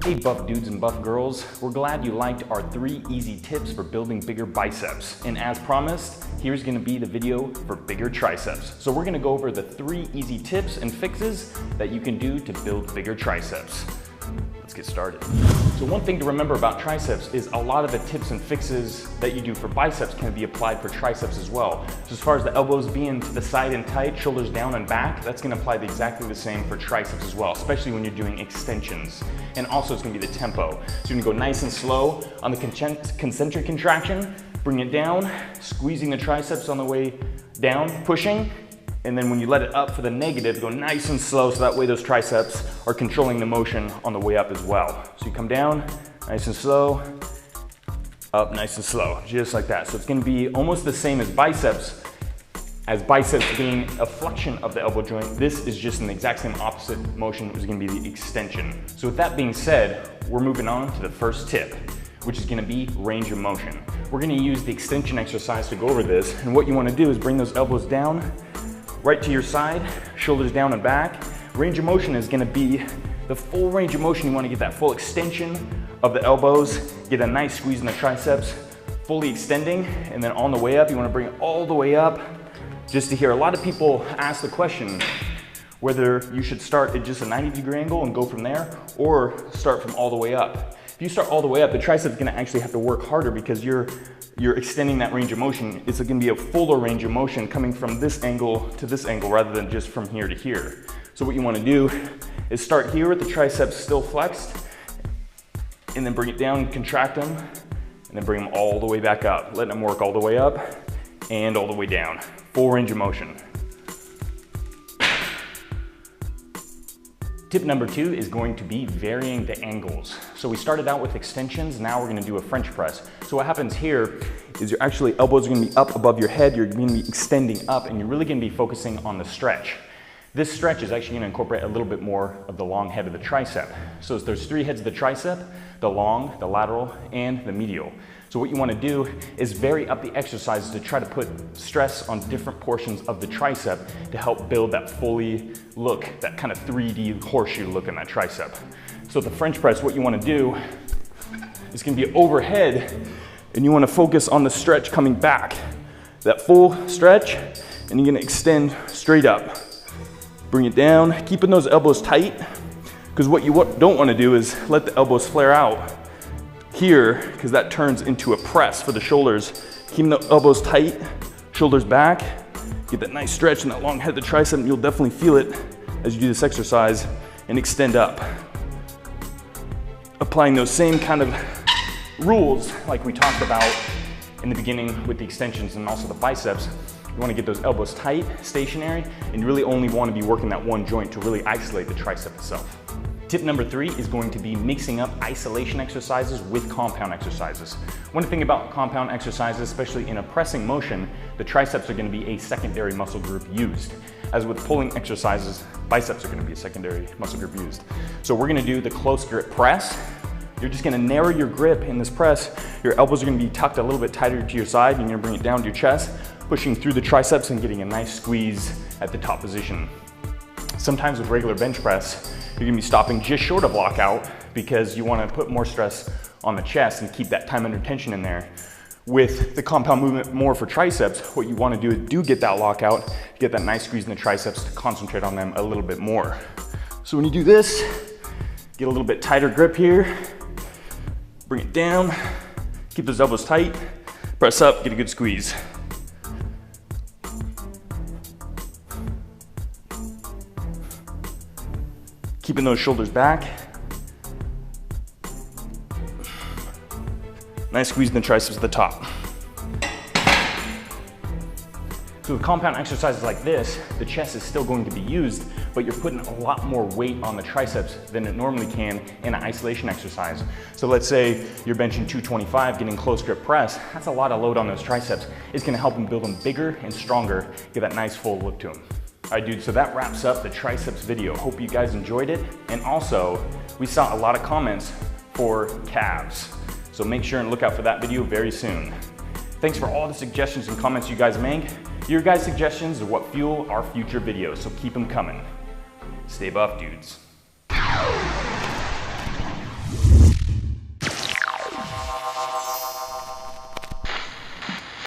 Hey buff dudes and buff girls, we're glad you liked our 3 easy tips for building bigger biceps. And as promised, here's gonna be the video for bigger triceps. So we're gonna go over the 3 easy tips and fixes that you can do to build bigger triceps. Let's get started. So one thing to remember about triceps is a lot of the tips and fixes that you do for biceps can be applied for triceps as well. So as far as the elbows being to the side and tight, shoulders down and back, that's gonna apply exactly the same for triceps as well, especially when you're doing extensions. And also it's gonna be the tempo. So you're gonna go nice and slow on the concentric contraction, bring it down, squeezing the triceps on the way down, pushing, and then when you let it up for the negative, go nice and slow so that way those triceps are controlling the motion on the way up as well. So you come down, nice and slow, up nice and slow, just like that. So it's gonna be almost the same as biceps being a flexion of the elbow joint. This is just an exact same opposite motion, which is gonna be the extension. So with that being said, we're moving on to the first tip, which is gonna be range of motion. We're gonna use the extension exercise to go over this, and what you wanna do is bring those elbows down, right to your side, shoulders down and back. Range of motion is gonna be the full range of motion. You wanna get that full extension of the elbows, get a nice squeeze in the triceps, fully extending, and then on the way up, you wanna bring it all the way up just to here. A lot of people ask the question whether you should start at just a 90-degree angle and go from there, or start from all the way up. If you start all the way up, the triceps is gonna actually have to work harder because you're extending that range of motion. It's gonna be a fuller range of motion coming from this angle to this angle rather than just from here to here. So what you wanna do is start here with the triceps still flexed, and then bring it down, contract them, and then bring them all the way back up. Letting them work all the way up and all the way down. Full range of motion. Tip number 2 is going to be varying the angles. So we started out with extensions, now we're gonna do a French press. So what happens here is your elbows are gonna be up above your head, you're gonna be extending up, and you're really gonna be focusing on the stretch. This stretch is actually gonna incorporate a little bit more of the long head of the tricep. So there's 3 heads of the tricep, the long, the lateral, and the medial. So what you wanna do is vary up the exercises to try to put stress on different portions of the tricep to help build that fully look, that kind of 3D horseshoe look in that tricep. So the French press, what you wanna do is gonna be overhead, and you wanna focus on the stretch coming back. That full stretch, and you're gonna extend straight up. Bring it down, keeping those elbows tight, because what you don't wanna do is let the elbows flare out here, because that turns into a press for the shoulders. Keeping the elbows tight, shoulders back, get that nice stretch and that long head of the tricep, and you'll definitely feel it as you do this exercise, and extend up. Applying those same kind of rules like we talked about in the beginning with the extensions and also the biceps. You wanna get those elbows tight, stationary, and you really only wanna be working that one joint to really isolate the tricep itself. Tip number 3 is going to be mixing up isolation exercises with compound exercises. One thing about compound exercises, especially in a pressing motion, the triceps are gonna be a secondary muscle group used. As with pulling exercises, biceps are gonna be a secondary muscle group used. So we're gonna do the close grip press. You're just gonna narrow your grip in this press. Your elbows are gonna be tucked a little bit tighter to your side. You're gonna bring it down to your chest, pushing through the triceps and getting a nice squeeze at the top position. Sometimes with regular bench press, you're gonna be stopping just short of lockout because you wanna put more stress on the chest and keep that time under tension in there. With the compound movement more for triceps, what you wanna do is get that lockout, get that nice squeeze in the triceps to concentrate on them a little bit more. So when you do this, get a little bit tighter grip here, bring it down, keep those elbows tight, press up, get a good squeeze. Keeping those shoulders back. Nice squeeze in the triceps at the top. So with compound exercises like this, the chest is still going to be used, but you're putting a lot more weight on the triceps than it normally can in an isolation exercise. So let's say you're benching 225, getting close grip press. That's a lot of load on those triceps. It's gonna help them build them bigger and stronger, get that nice full look to them. All right, dude, so that wraps up the triceps video. Hope you guys enjoyed it. And also, we saw a lot of comments for calves. So make sure and look out for that video very soon. Thanks for all the suggestions and comments you guys make. Your guys' suggestions are what fuel our future videos, so keep them coming. Stay buff, dudes.